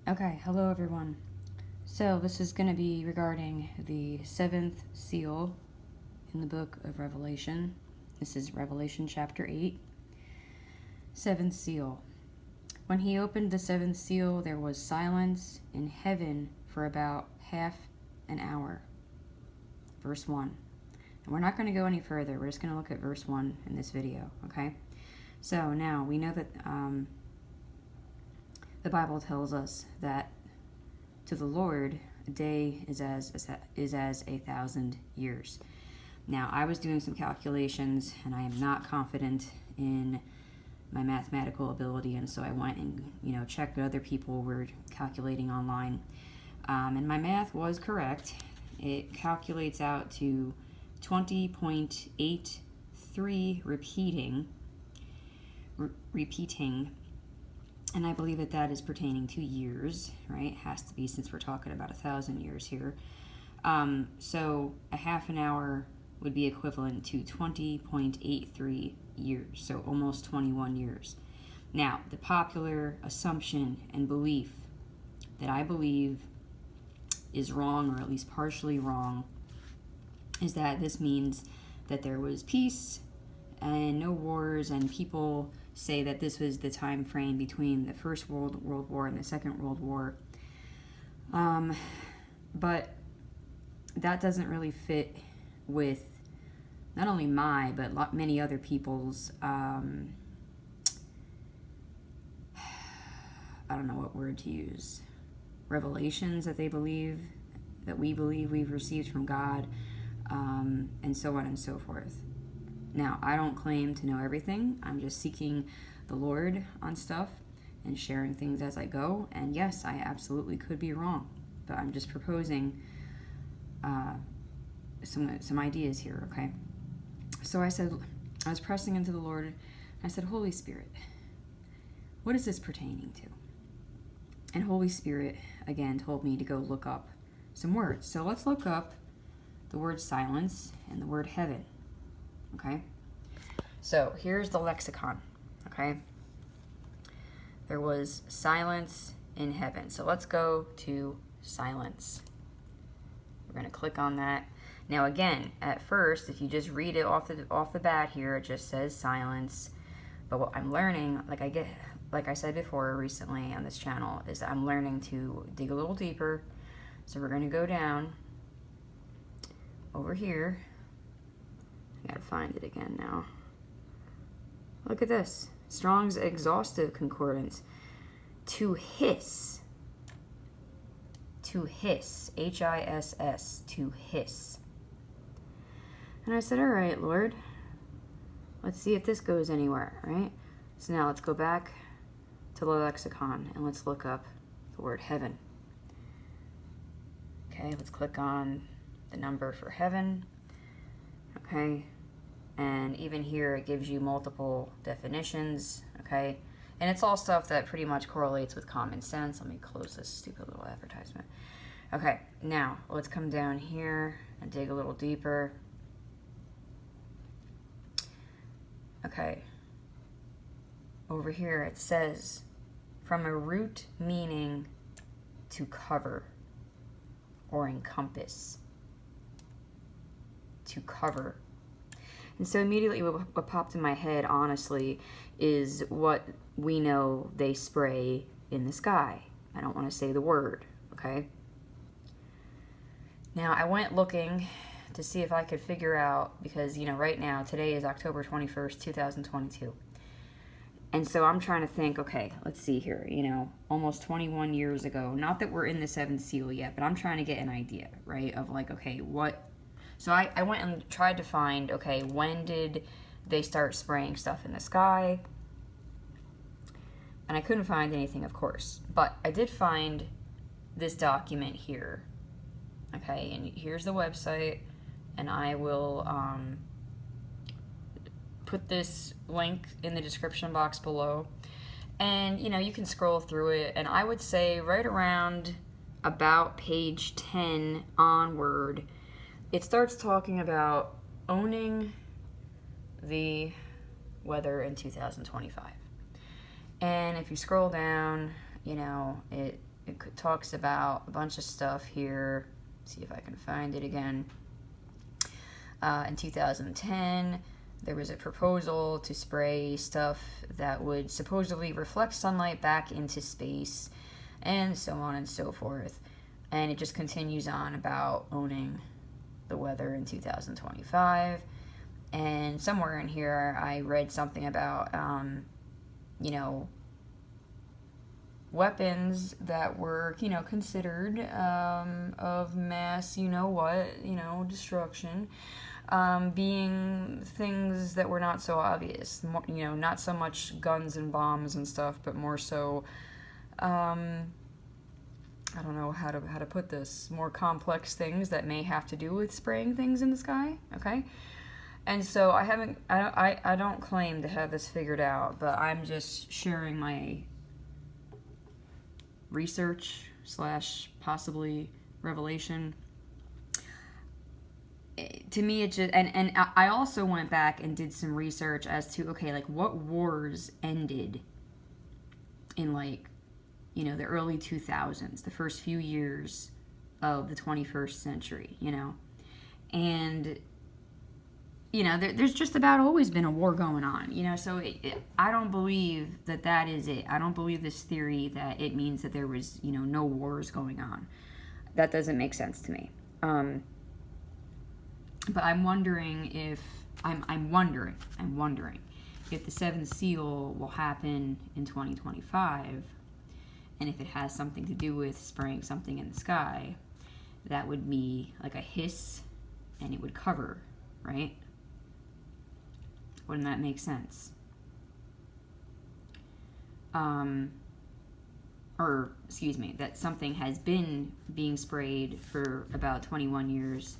Okay, hello everyone. So, this is going to be regarding the seventh seal in the book of Revelation. This is Revelation chapter 8. Seventh seal. When he opened the seventh seal, there was silence in heaven for about half an hour. Verse 1. And we're not going to go any further. We're just going to look at verse 1 in this video, okay? So, now we know that the Bible tells us that to the Lord, a day is as 1,000 years. Now, I was doing some calculations, and I am not confident in my mathematical ability, and so I went and checked what other people were calculating online, and my math was correct. It calculates out to 20.83 repeating. And I believe that is pertaining to years, right? It has to be, since we're talking about 1,000 years here. So a half an hour would be equivalent to 20.83 years, so almost 21 years. Now, the popular assumption and belief that I believe is wrong, or at least partially wrong, is that this means that there was peace and no wars, and people say that this was the time frame between the First World War and the Second World War. But that doesn't really fit with not only my, but many other people's, I don't know what word to use, revelations that we believe we've received from God, and so on and so forth. Now, I don't claim to know everything. I'm just seeking the Lord on stuff and sharing things as I go. And yes, I absolutely could be wrong, but I'm just proposing some ideas here, okay? So I was pressing into the Lord, and I said, Holy Spirit, what is this pertaining to? And Holy Spirit, again, told me to go look up some words. So let's look up the word silence and the word heaven. Okay, so here's the lexicon, okay? There was silence in heaven. So let's go to silence. We're going to click on that. Now again, at first, if you just read it off the bat here, it just says silence. But what I'm learning, like I said before recently on this channel, is that I'm learning to dig a little deeper. So we're going to go down over here. I gotta find it again now. Look at this. Strong's Exhaustive Concordance. To hiss. To hiss. H-I-S-S. To hiss. And I said, all right, Lord. Let's see if this goes anywhere, right? So now let's go back to the lexicon and let's look up the word heaven. Okay, let's click on the number for heaven. Okay. And even here, it gives you multiple definitions, okay? And it's all stuff that pretty much correlates with common sense. Let me close this stupid little advertisement. Okay, now, let's come down here and dig a little deeper. Okay. Over here, it says, from a root meaning to cover or encompass. To cover. And so immediately what popped in my head, honestly, is what we know they spray in the sky. I don't want to say the word, okay? Now, I went looking to see if I could figure out, because, right now, today is October 21st, 2022. And so I'm trying to think, okay, let's see here, almost 21 years ago. Not that we're in the seventh seal yet, but I'm trying to get an idea, right, of okay, what... So I went and tried to find, okay, when did they start spraying stuff in the sky? And I couldn't find anything, of course. But I did find this document here. Okay, and here's the website. And I will put this link in the description box below. And, you can scroll through it. And I would say right around about page 10 onward, it starts talking about owning the weather in 2025. And if you scroll down, it talks about a bunch of stuff here. See if I can find it again. In 2010, there was a proposal to spray stuff that would supposedly reflect sunlight back into space, and so on and so forth. And it just continues on about owning the weather in 2025. And somewhere in here, I read something about, weapons that were, considered of mass, destruction, being things that were not so obvious. Not so much guns and bombs and stuff, but more so, I don't know how to put this, more complex things that may have to do with spraying things in the sky, okay? And so I don't claim to have this figured out, but I'm just sharing my research / possibly revelation. To me, it just, and I also went back and did some research as to, okay, like what wars ended in the early 2000s, the first few years of the 21st century, and there's just about always been a war going on, so I don't believe that is it. I don't believe this theory that it means that there was, no wars going on. That doesn't make sense to me. But I'm wondering if if the seventh seal will happen in 2025, and if it has something to do with spraying something in the sky, that would be like a hiss, and it would cover, right? Wouldn't that make sense? Or, excuse me, that something has been being sprayed for about 21 years,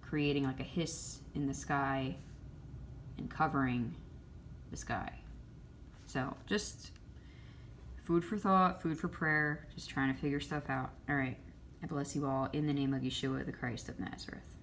creating like a hiss in the sky and covering the sky. So, just food for thought, food for prayer, just trying to figure stuff out. All right. I bless you all in the name of Yeshua, the Christ of Nazareth.